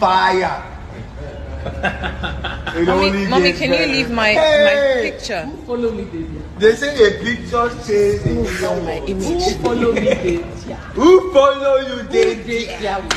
Fire. Mommy, can you leave my picture? Who follow me, baby? They say a picture says a million My words. image. Who follow me, baby? Who follow you, They David? yeah.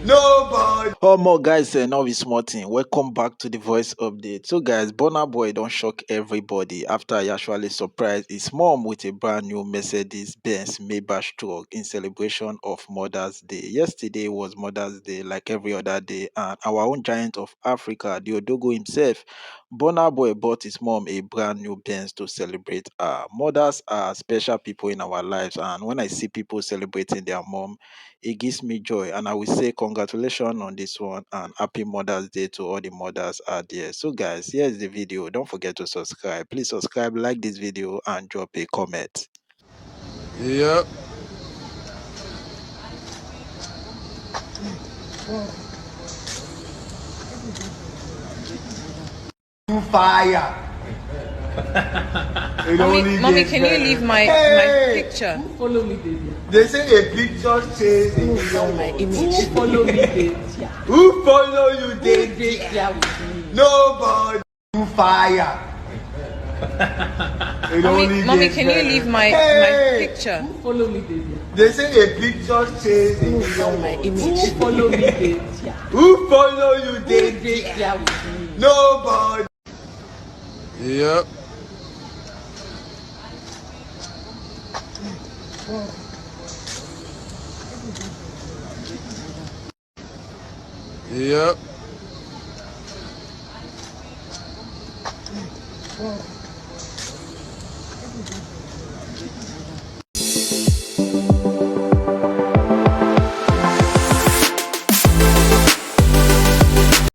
Nobody. Oh more guys, now it's Martin. Welcome back to the voice update. So guys, Burna boy don't shock everybody after he actually surprised his mom with a brand new Mercedes Benz Maybach truck in celebration of Mother's Day. Yesterday was Mother's Day like every other day, and our own giant of Africa, the Odogo himself, Burna boy bought his mom a brand new Benz to celebrate her. Mothers are special people in our lives, and when I see people celebrating their mom, it gives me joy, and I will say congratulations on this one and happy Mother's Day to all the mothers out there. So guys, here's the video. Don't forget to subscribe. Please subscribe, like this video, and drop a comment. Yep. Fire. Mommy, can you leave my picture? Who follow me, baby? They say a picture says a million My words. image. Who follow me, baby? Who follow you, David? Yeah. Nobody. Fire. Mommy, can you leave my picture? Who follow me, baby? They say a picture says a million My words. image. Who follow me, baby? Who follow you, David? Yeah. Nobody. Yep. Yep.